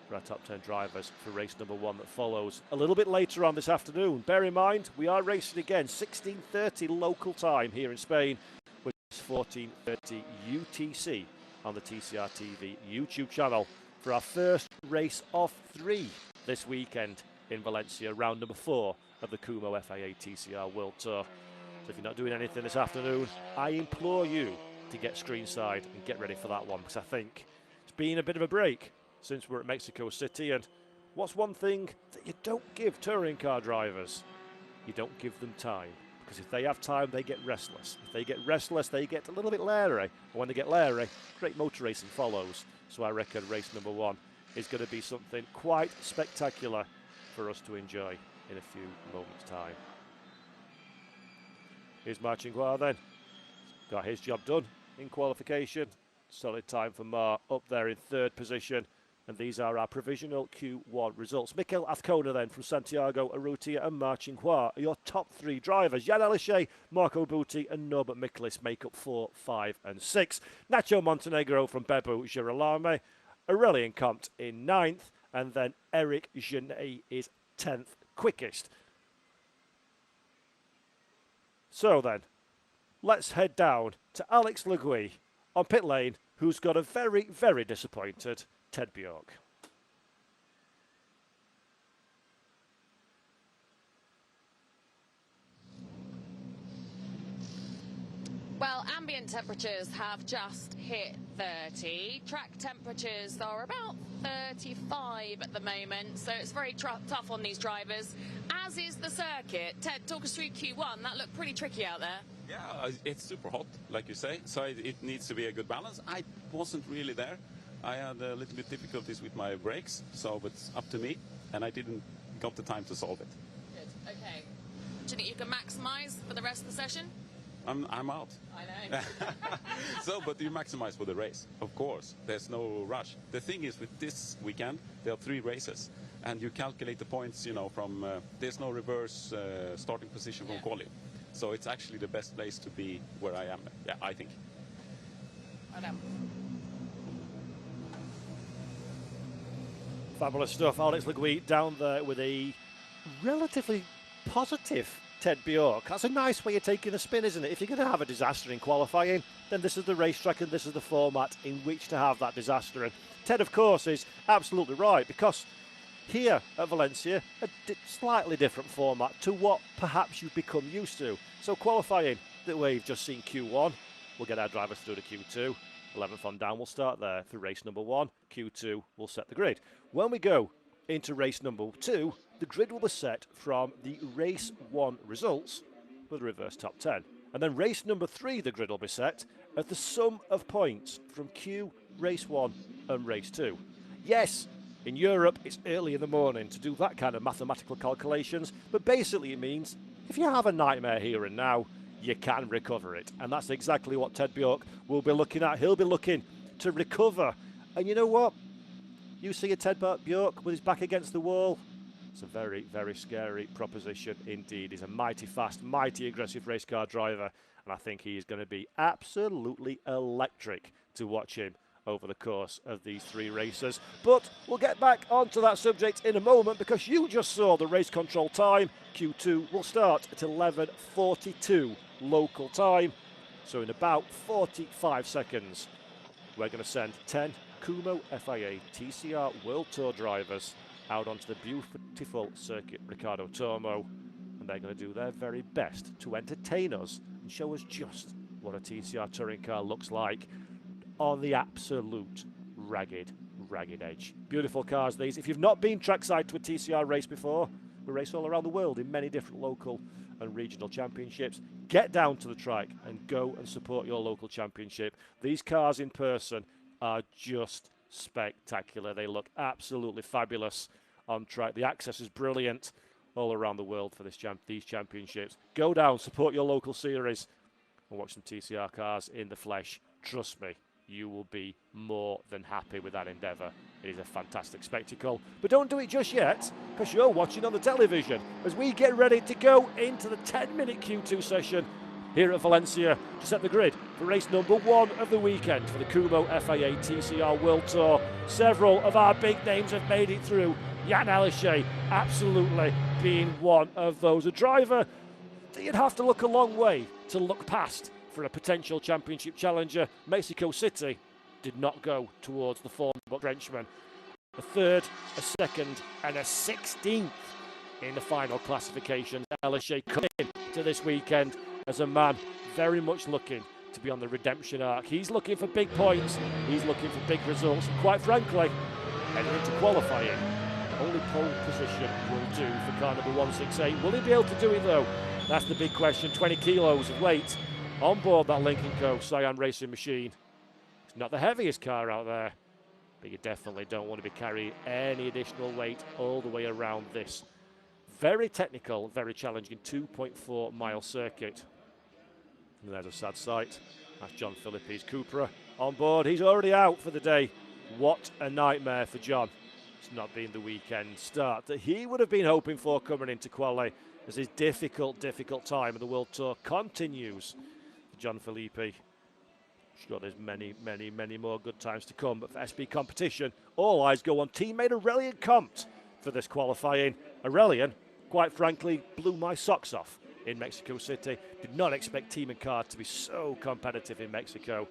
for our top 10 drivers for race number 1 that follows a little bit later on this afternoon. Bear in mind, we are racing again 16:30 local time here in Spain, which is 14:30 UTC on the TCR TV YouTube channel for our first race of 3 this weekend in Valencia, round number 4 of the Kumho FIA TCR World Tour. So if you're not doing anything this afternoon, I implore you to get screenside and get ready for that one, because I think it's been a bit of a break since we're at Mexico City. And what's one thing that you don't give touring car drivers? You don't give them time, because if they have time, they get restless. If they get restless, they get a little bit leery. And when they get leery, great motor racing follows. So I reckon race number 1 is going to be something quite spectacular for us to enjoy in a few moments' time. Here's Ma Qinghua then. Got his job done in qualification. Solid time for Ma, up there in 3rd position. And these are our provisional Q1 results. Mikel Azcona then from Santiago Urrutia and Ma Qinghua are your top 3 drivers. Jan Elishay, Marco Butti and Norbert Miklis make up 4, 5 and 6. Nacho Montenegro from Bebu Girolamo, Aurelien Comte in 9th, and then Eric Genet is 10th quickest. So then, let's head down to Alex Le Gui on pit lane, who's got a very, very disappointed Ted Bjork. Well, ambient temperatures have just hit 30. Track temperatures are about 35 at the moment, so it's very tough on these drivers, as is the circuit. Ted, talk us through Q1. That looked pretty tricky out there. Yeah, it's super hot, like you say, so it needs to be a good balance. I wasn't really there. I had a little bit difficulties with my brakes, so it's up to me, and I didn't got the time to solve it. Good, okay. Do you think you can maximise for the rest of the session? I'm out. I know. So, but you maximize for the race, of course. There's no rush. The thing is, with this weekend, there are 3 races, and you calculate the points, you know, from, there's no reverse starting position from quali. So it's actually the best place to be where I am, yeah, I think. I know. Fabulous stuff. Alex Le Gui down there with a relatively positive Ted Bjork. That's a nice way of taking a spin, isn't it? If you're going to have a disaster in qualifying, then this is the racetrack and this is the format in which to have that disaster. And Ted, of course, is absolutely right, because here at Valencia, a slightly different format to what perhaps you've become used to. So qualifying, the way you've just seen Q1, we'll get our drivers through to Q2. 11th on down, we'll start there for race number 1. Q2 will set the grid. When we go into race number 2, the grid will be set from the race 1 results with a reverse top 10. And then race number 3, the grid will be set at the sum of points from Q, race 1 and race 2. Yes, in Europe it's early in the morning to do that kind of mathematical calculations, but basically it means if you have a nightmare here and now, you can recover it. And that's exactly what Ted Bjork will be looking at. He'll be looking to recover. And you know what? You see a Ted Bjork with his back against the wall. It's a very, very scary proposition indeed. He's a mighty fast, mighty aggressive race car driver. And I think he is going to be absolutely electric to watch him over the course of these 3 races. But we'll get back onto that subject in a moment, because you just saw the race control time. Q2 will start at 11:42 local time. So in about 45 seconds, we're going to send 10 Kumho FIA TCR World Tour drivers out onto the beautiful circuit Ricardo Tormo, and they're going to do their very best to entertain us and show us just what a TCR touring car looks like on the absolute ragged edge. Beautiful cars these. If you've not been trackside to a TCR race before, we race all around the world in many different local and regional championships. Get down to the track and go and support your local championship. These cars in person are just spectacular. They look absolutely fabulous on track. The access is brilliant all around the world for these championships. Go down, support your local series, and watch some TCR cars in the flesh. Trust me, you will be more than happy with that endeavour. It is a fantastic spectacle. But don't do it just yet, because you're watching on the television as we get ready to go into the 10-minute Q2 session here at Valencia to set the grid for race number 1 of the weekend for the Kumho FIA TCR World Tour. Several of our big names have made it through. Jan Aleshe absolutely being one of those. A driver that you'd have to look a long way to look past for a potential championship challenger. Mexico City did not go towards the form Frenchman. A 3rd, a 2nd and a 16th in the final classification. Aleshe coming to this weekend as a man very much looking to be on the redemption arc. He's looking for big points, he's looking for big results, and quite frankly, heading into qualifying, only pole position will do for car number 168. Will he be able to do it though? That's the big question. 20 kilos of weight on board that Lincoln Co. Cyan racing machine. It's not the heaviest car out there, but you definitely don't want to be carrying any additional weight all the way around this very technical, very challenging 2.4 mile circuit. And there's a sad sight. That's John Phillippe's Cupra on board. He's already out for the day. What a nightmare for John. It's not been the weekend start that he would have been hoping for coming into quali, as his difficult time of the World Tour continues for John Philippe. Sure, there's many more good times to come. But for SP competition, all eyes go on teammate Aurelian Comte for this qualifying. Aurelian, quite frankly, blew my socks off in Mexico City. Did not expect team and car to be so competitive in Mexico.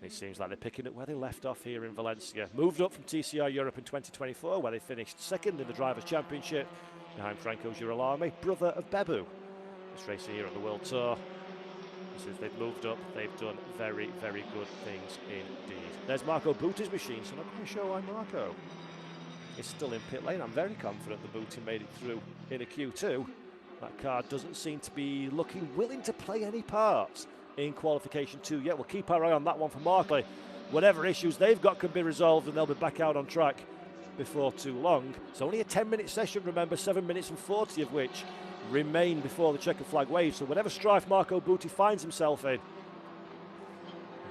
It seems like they're picking up where they left off here in Valencia. Moved up from TCR Europe in 2024, where they finished 2nd in the Drivers' Championship behind Franco Girolami, brother of Bebu. This racer here on the World Tour. Since they've moved up, they've done very good things indeed. There's Marco Butti's machine, so I'm not quite sure why Marco is still in pit lane. I'm very confident the Butti made it through in a Q2. That car doesn't seem to be looking willing to play any parts in qualification 2 yet. We'll keep our eye on that one for Markley. Whatever issues they've got can be resolved, and they'll be back out on track before too long. It's only a 10-minute session, remember, 7 minutes and 40 of which remain before the checkered flag wave. So whatever strife Marco Butti finds himself in,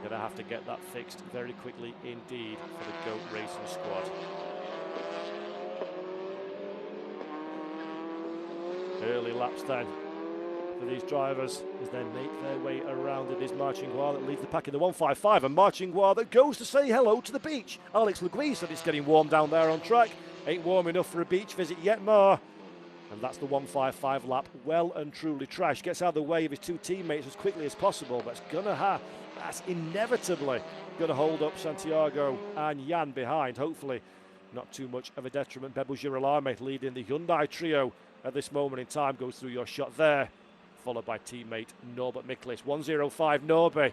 they're going to have to get that fixed very quickly indeed for the GOAT Racing squad. Early laps then for these drivers as they make their way around. It is Marchingois that leads the pack in the 155, and Marchingois that goes to say hello to the beach. Alex Legui said it's getting warm down there on track. Ain't warm enough for a beach visit yet, Mar. And that's the 155 lap well and truly trashed. Gets out of the way of his 2 teammates as quickly as possible, but that's inevitably going to hold up Santiago and Jan behind. Hopefully not too much of a detriment. Bebu Girolami leading the Hyundai trio at this moment in time. Goes through your shot there, followed by teammate Norbert Miklis. 105 Norby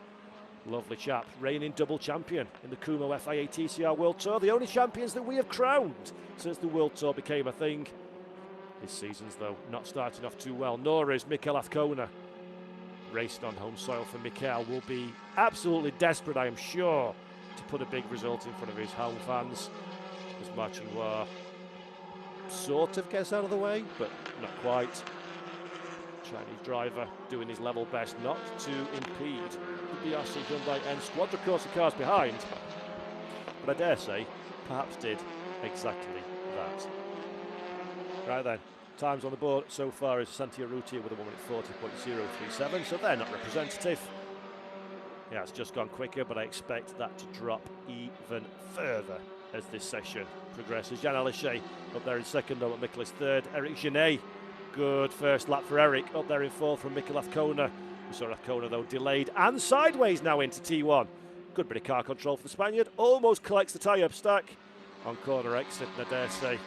Lovely chap, reigning double champion in the Kumho FIA TCR World Tour, the only champions that we have crowned since the World Tour became a thing. His season's, though, not starting off too well, nor is Mikel Azcona. Racing on home soil for Mikel will be absolutely desperate, I am sure, to put a big result in front of his home fans. As Marchingwa sort of gets out of the way, but not quite. Chinese driver doing his level best not to impede the BRC Hyundai N squad. Of course, the cars behind, but I dare say, perhaps did exactly that. Right then, times on the board so far is Santia Rutia with a 1:40.037, so they're not representative. Yeah, it's just gone quicker, but I expect that to drop even further as this session progresses. Jan Aleshe up there in second, Norbert Michelis third. Eric Genet, good first lap for Eric, up there in fourth from Mikel Azcona. We saw Azcona, though, delayed and sideways now into T1. Good bit of car control for the Spaniard, almost collects the tyre stack on corner exit, and I dare say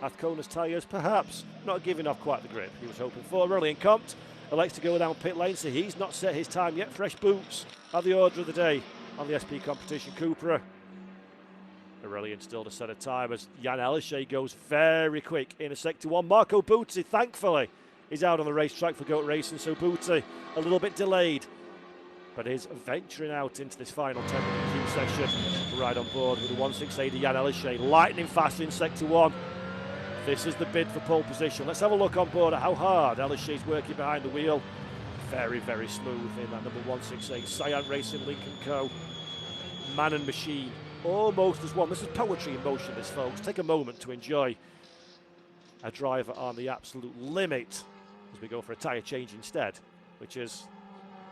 Azcona's tyres perhaps not giving off quite the grip he was hoping for. Aurelien Comte elects to go down pit lane, so he's not set his time yet. Fresh boots are the order of the day on the SP competition. Cupra. Aurelien still to set a time as Jan Aleshe goes very quick in a sector one. Marco Butti, thankfully, is out on the racetrack for Goat Racing, so Butti a little bit delayed, but is venturing out into this final 10-minute Q session. Right on board with the 168 Jan Aleshe, lightning fast in sector one. This is the bid for pole position. Let's have a look on board at how hard Aleshe's working behind the wheel. Very, very smooth in that number 168 Cyan Racing Lincoln Co. Man and machine, almost as one. This is poetry in motion, this, folks. Take a moment to enjoy a driver on the absolute limit as we go for a tyre change instead, which is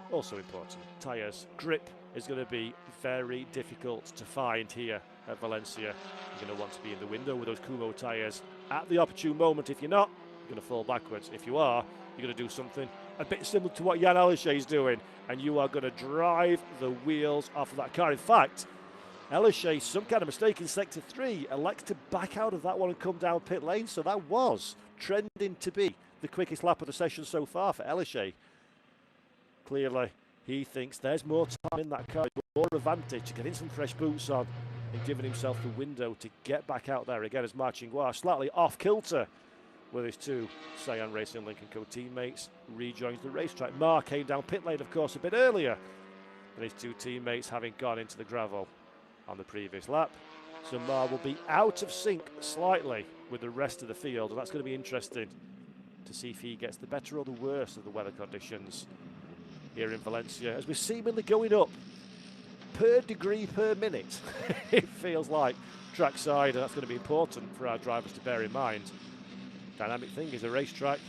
also important. Tyres grip is going to be very difficult to find here at Valencia. You're going to want to be in the window with those Kumho tyres at the opportune moment. If you're not, you're going to fall backwards. If you are, you're going to do something a bit similar to what Jan Aleshe is doing, and you are going to drive the wheels off of that car. In fact, Aleshe, some kind of mistake in sector 3, elects to back out of that one and come down pit lane, so that was trending to be the quickest lap of the session so far for Aleshe. Clearly, he thinks there's more time in that car, more advantage to getting some fresh boots on and giving himself the window to get back out there again as Marchingwa, slightly off kilter with his two Cyan Racing Lincoln Co teammates, rejoins the racetrack. Mar came down pit lane, of course, a bit earlier than his two teammates, having gone into the gravel on the previous lap. So Mar will be out of sync slightly with the rest of the field, and that's going to be interesting to see if he gets the better or the worse of the weather conditions here in Valencia, as we're seemingly going up per degree per minute. It feels like trackside, and that's going to be important for our drivers to bear in mind. Dynamic thing is a racetrack.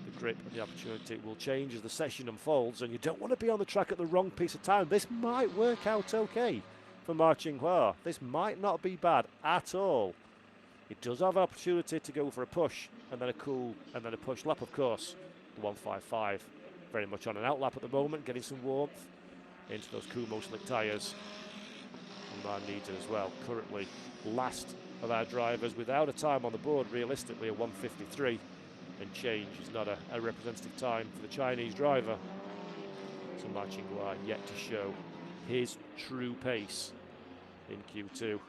The grip and the opportunity will change as the session unfolds, and you don't want to be on the track at the wrong piece of time. This might work out okay for Marchingwa. This might not be bad at all. It does have an opportunity to go for a push and then a cool and then a push lap, of course. The 155 very much on an out lap at the moment, getting some warmth into those Kumho slick tyres. And Mar needs it as well. Currently last of our drivers without a time on the board, realistically a 1:53, and change is not a representative time for the Chinese driver. So Marchingwa yet to show his true pace in Q2.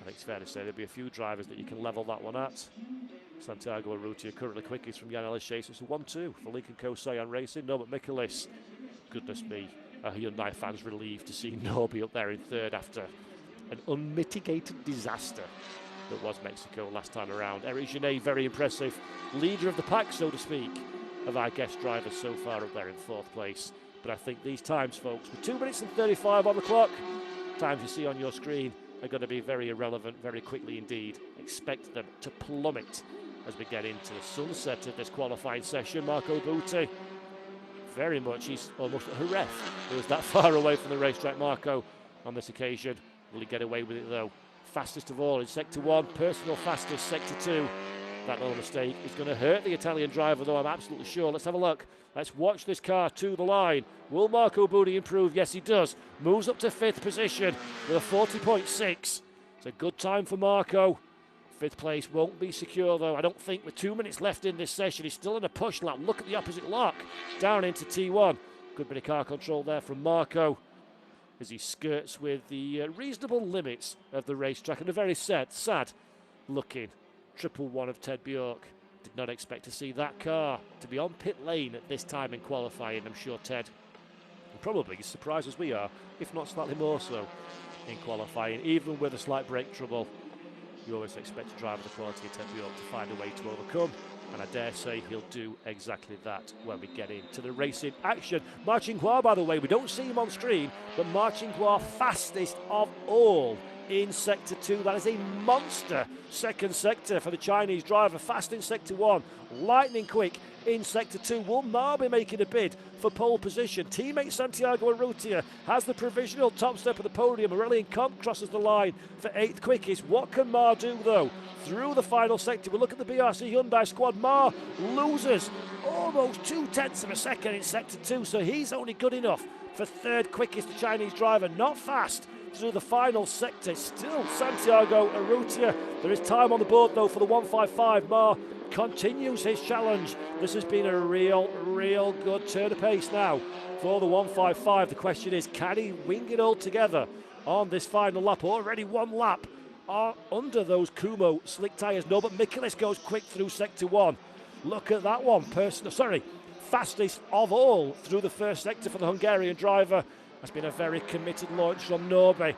I think it's fair to say there'll be a few drivers that you can level that one at. Santiago Urrutia currently quickest from Jan Aleshe, so it's a 1-2 for Lincoln Co Cyan Racing. Norbert Michelis, goodness me, Hyundai fans relieved to see Norby up there in third after an unmitigated disaster that was Mexico last time around. Eric Genet, very impressive, leader of the pack, so to speak, of our guest drivers so far up there in fourth place. But I think these times, folks, with 2 minutes and 35 on the clock, times you see on your screen are going to be very irrelevant very quickly indeed. Expect them to plummet as we get into the sunset of this qualifying session. Marco Butti, very much, he's almost a ref. He was that far away from the racetrack, Marco, on this occasion. Will he get away with it, though? Fastest of all in sector 1, personal fastest sector 2. That little mistake is going to hurt the Italian driver, though, I'm absolutely sure. Let's have a look. Let's watch this car to the line. Will Marco Butti improve? Yes, he does. Moves up to 5th position with a 40.6. It's a good time for Marco. 5th place won't be secure, though. I don't think with 2 minutes left in this session. He's still in a push lap. Look at the opposite lock. Down into T1. Good bit of car control there from Marco. as he skirts with the reasonable limits of the racetrack, and a very sad looking triple one of Ted Bjork. Did not expect to see that car to be on pit lane at this time in qualifying. I'm sure Ted, and probably as surprised as we are, if not slightly more so, in qualifying. Even with a slight brake trouble, you always expect a driver of the quality of Ted Bjork to find a way to overcome, and I dare say he'll do exactly that when we get into the racing action. Marcin Hua, by the way, we don't see him on screen, but Marcin Hua, fastest of all in Sector 2. That is a monster second sector for the Chinese driver. Fast in Sector 1, lightning quick in Sector 2. Will Ma be making a bid for pole position? Teammate Santiago Urrutia has the provisional top step of the podium. Aurelian Comte crosses the line for 8th quickest. What can Ma do, though, through the final sector? We look at the BRC Hyundai squad. Ma loses almost 0.2 of a second in Sector 2, so he's only good enough for 3rd quickest, the Chinese driver. Not fast through the final sector. Still Santiago Urrutia. There is time on the board, though, for the 155. Ma continues his challenge. This has been a real good turn of pace now for the 155. The question is, can he wing it all together on this final lap? Already one lap under those Kumho slick tyres. No, but Michaelis goes quick through Sector 1. Look at that one. Fastest of all through the first sector for the Hungarian driver. Has been a very committed launch from Norby.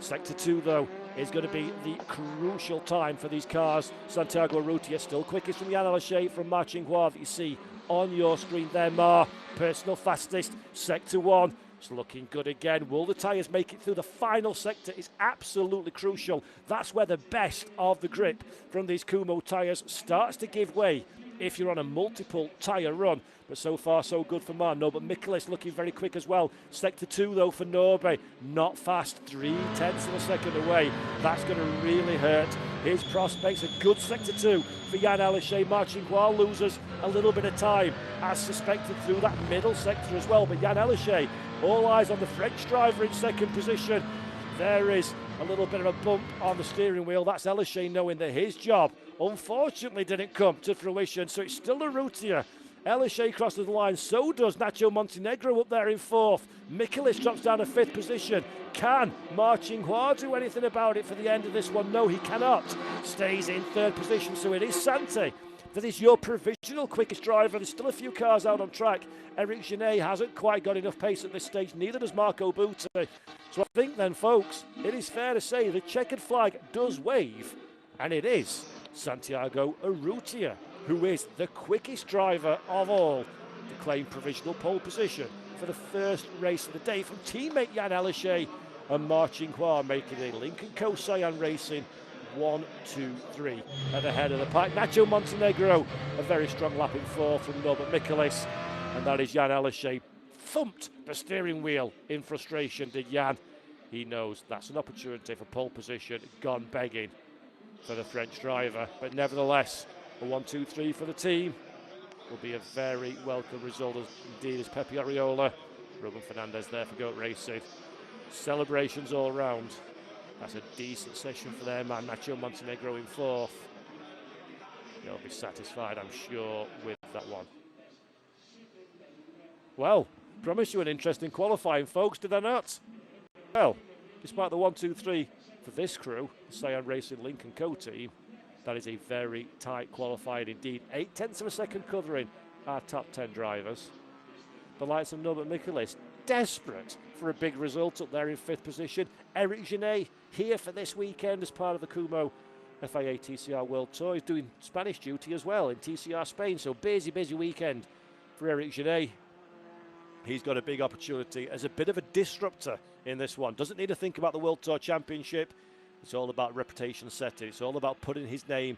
Sector 2, though, is going to be the crucial time for these cars. Santiago Urrutia still quickest from Jan Aleshe, from Marcin Hua that you see on your screen there. Ma, personal fastest. Sector 1, it's looking good again. Will the tyres make it through the final sector? It's absolutely crucial. That's where the best of the grip from these Kumho tyres starts to give way if you're on a multiple tyre run. But so far, so good for Ma. No, but Michaelis looking very quick as well. Sector 2, though, for Norby. Not fast. 0.3 of a second away. That's going to really hurt his prospects. A good Sector 2 for Jan Aleshe. Marcin Hua loses a little bit of time, as suspected, through that middle sector as well. But Jan Aleshe, all eyes on the French driver in second position. There is a little bit of a bump on the steering wheel. That's Aleshe knowing that his job, unfortunately, didn't come to fruition. So it's still Urrutia. Aleshe crosses the line, so does Nacho Montenegro up there in 4th. Michaelis drops down to 5th position. Can Marcin Hua do anything about it for the end of this one? No, he cannot. Stays in 3rd position, so it is Santi that is your provisional quickest driver. There's still a few cars out on track. Eric Genet hasn't quite got enough pace at this stage, neither does Marco Butti. So I think then, folks, it is fair to say the checkered flag does wave, and it is Santiago Urrutia who is the quickest driver of all to claim provisional pole position for the first race of the day from teammate Jan Aleshe, and Marcin Hua making a Lincoln Co Cyan Racing 1, 2, 3 at the head of the pack. Nacho Montenegro, a very strong lap in 4th from Norbert Michaelis, and that is Jan Aleshe. Thumped the steering wheel in frustration, did Jan. He knows that's an opportunity for pole position gone begging for the French driver, but nevertheless, a 1, 2, 3 for the team will be a very welcome result, as indeed as Pepe Ariola. Ruben Fernandez there for Goat Racing. Celebrations all round. That's a decent session for their man, Nacho Montenegro in 4th. They'll be satisfied, I'm sure, with that one. Well, promise you an interesting qualifying, folks, did I not? Well, despite the 1, 2, 3 for this crew, the Cyan Racing Lincoln Co team, that is a very tight qualifying indeed. 0.8 of a second covering our top 10 drivers. The likes of Norbert Michaelis, desperate for a big result up there in 5th position. Eric Genet here for this weekend as part of the Kumho FIA TCR World Tour. He's doing Spanish duty as well in TCR Spain, so busy weekend for Eric Genet. He's got a big opportunity as a bit of a disruptor in this one. Doesn't need to think about the World Tour Championship. It's all about reputation setting. It's all about putting his name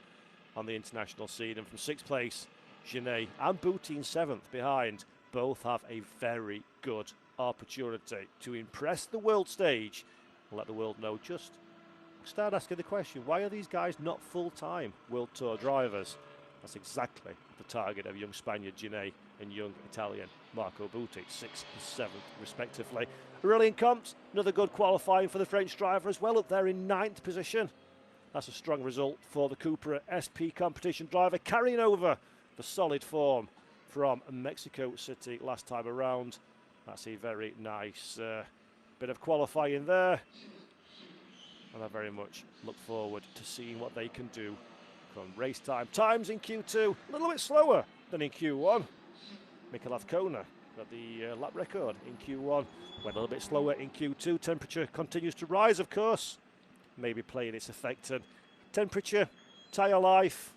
on the international scene. And from 6th place, Genet and Butti in 7th behind both have a very good opportunity to impress the world stage and let the world know. Just start asking the question, why are these guys not full-time World Tour drivers? That's exactly the target of young Spaniard Genet and young Italian Marco Butti, 6th and 7th respectively. Aurelian Comte, another good qualifying for the French driver as well, up there in 9th position. That's a strong result for the Cupra SP competition driver, carrying over the solid form from Mexico City last time around. That's a very nice bit of qualifying there. And I very much look forward to seeing what they can do come race time. Times in Q2, a little bit slower than in Q1. Mikel Kona got the lap record in Q1. Went a little bit slower in Q2. Temperature continues to rise, of course. Maybe playing its effect. And temperature, tyre life,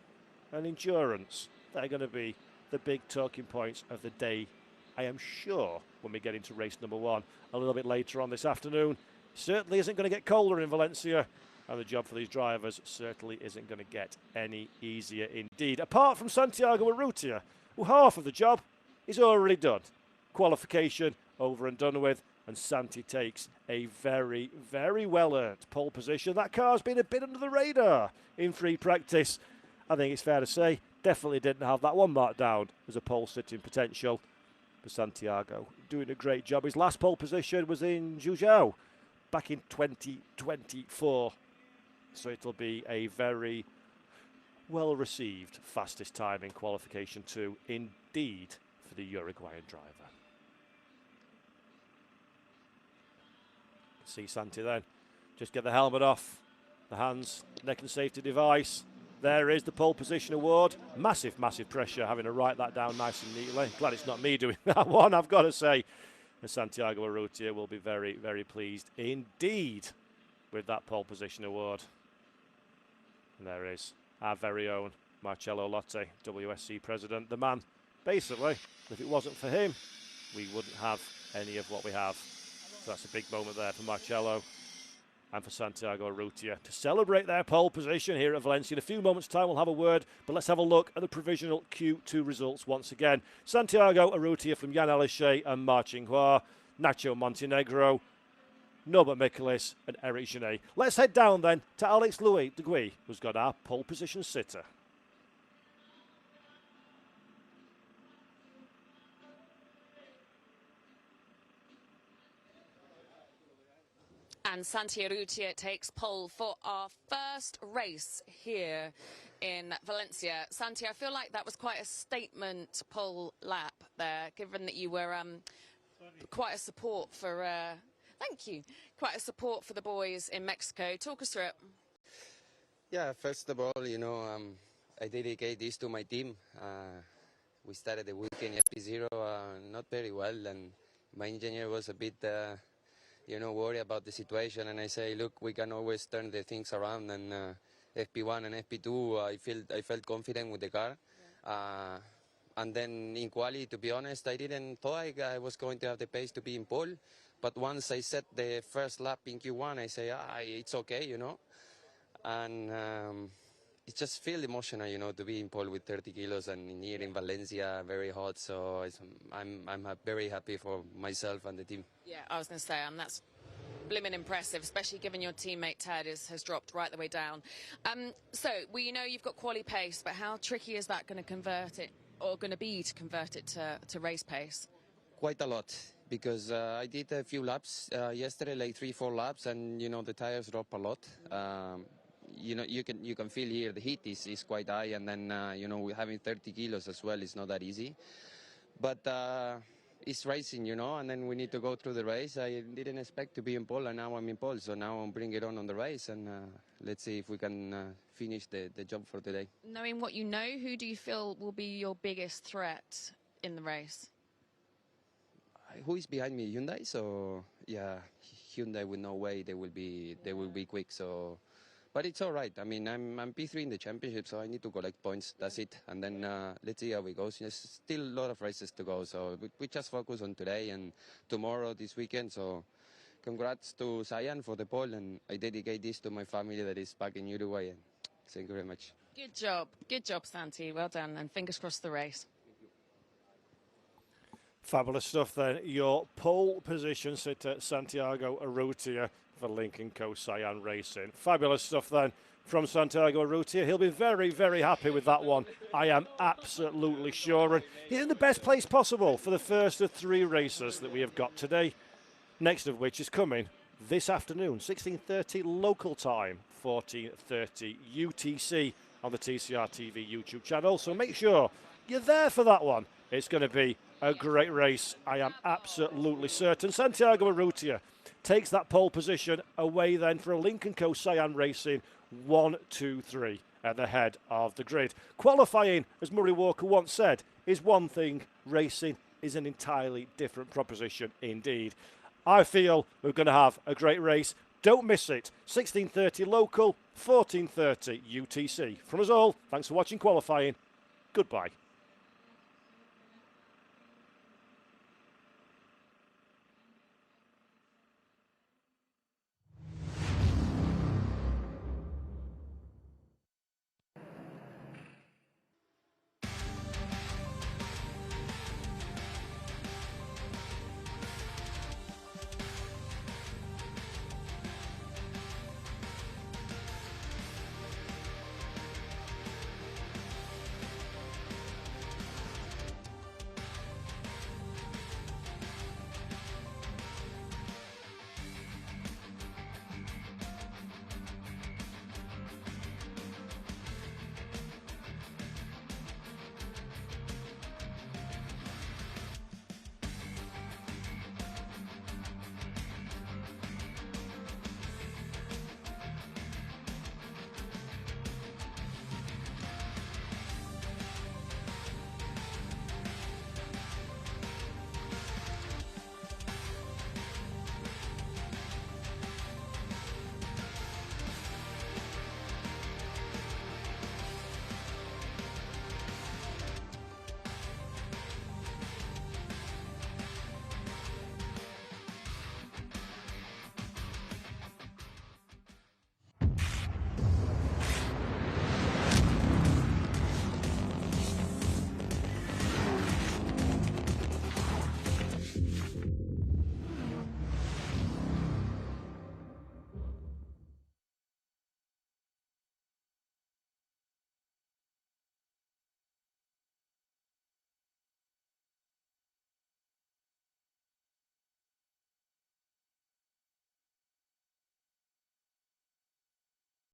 and endurance. They're going to be the big talking points of the day, I am sure, when we get into race number 1 a little bit later on this afternoon. Certainly isn't going to get colder in Valencia, and the job for these drivers certainly isn't going to get any easier indeed. Apart from Santiago Urrutia, who half of the job is already done. Qualification over and done with, and Santi takes a very, very well-earned pole position. That car's been a bit under the radar in free practice. I think it's fair to say, definitely didn't have that one marked down as a pole-sitting potential. But Santiago doing a great job. His last pole position was in Zhuzhou back in 2024. So it'll be a very well-received fastest time in qualification 2, indeed, for the Uruguayan driver. See Santi then. Just get the helmet off, the hands, neck and safety device. There is the pole position award. Massive, massive pressure having to write that down nice and neatly. Glad it's not me doing that one, I've got to say. And Santiago Urrutia will be very, very pleased indeed with that pole position award. And there is our very own Marcello Lotti, WSC president. The man, basically, if it wasn't for him, we wouldn't have any of what we have. So that's a big moment there for Marcello and for Santiago Urrutia to celebrate their pole position here at Valencia. In a few moments' time, we'll have a word, but let's have a look at the provisional Q2 results once again. Santiago Urrutia from Jan Aleshe and Ma Qinghua, Nacho Montenegro, Norbert Michaelis and Eric Genet. Let's head down then to Alex Louis de Guy, who's got our pole position sitter. And Santi Urrutia takes pole for our first race here in Valencia. Santi, I feel like that was quite a statement pole lap there, given that you were quite a support for, thank you, quite a support for the boys in Mexico. Talk us through it. Yeah, first of all, you know, I dedicate this to my team. We started the weekend FP0 not very well, and my engineer was a bit you know, worry about the situation, and I say, look, we can always turn the things around. And FP1 and FP2, I felt confident with the car. Yeah. And then in quali, to be honest, I didn't thought I was going to have the pace to be in pole. But once I set the first lap in Q1, I say, it's okay, you know. And it just feels emotional, you know, to be in pole with 30 kilos and here in Valencia, very hot. So I'm very happy for myself and the team. Yeah, I was going to say, that's blimmin' impressive, especially given your teammate Ted has dropped right the way down. So we know you've got quali pace, but how tricky is that going to convert it, or going to be to convert it to race pace? Quite a lot, because I did a few laps yesterday, like 3-4 laps, and you know the tires drop a lot. You know, you can feel here the heat is quite high, and then you know, having 30 kilos as well is not that easy. But it's racing, you know, and then we need to go through the race. I didn't expect to be in pole, and now I'm in pole, so now I'm bringing it on the race, and let's see if we can finish the job for today. Knowing what you know, who do you feel will be your biggest threat in the race? Who is behind me? Hyundai? So yeah, Hyundai with no way they will be quick. So. But it's all right. I mean, I'm P3 in the championship, so I need to collect points. That's it. And then let's see how it goes. There's still a lot of races to go, so we just focus on today and tomorrow, this weekend. So congrats to Cyan for the pole, and I dedicate this to my family that is back in Uruguay. And thank you very much. Good job, Santi. Well done, and fingers crossed the race. Fabulous stuff then. Your pole position sitter, Santiago Urrutia, for Lincoln Co. Cyan Racing. Fabulous stuff then from Santiago Urrutia. He'll be very, very happy with that one, I am absolutely sure. And he's in the best place possible for the first of 3 races that we have got today, next of which is coming this afternoon, 16:30 local time, 14:30 UTC on the TCR TV YouTube channel. So make sure you're there for that one. It's going to be a great race, I am absolutely certain. Santiago Urrutia takes that pole position away then for a Lincoln Co. Cyan Racing 1, 2, 3 at the head of the grid. Qualifying, as Murray Walker once said, is one thing, racing is an entirely different proposition indeed. I feel we're going to have a great race. Don't miss it. 16:30 local, 14:30 UTC. From us all, thanks for watching qualifying. Goodbye.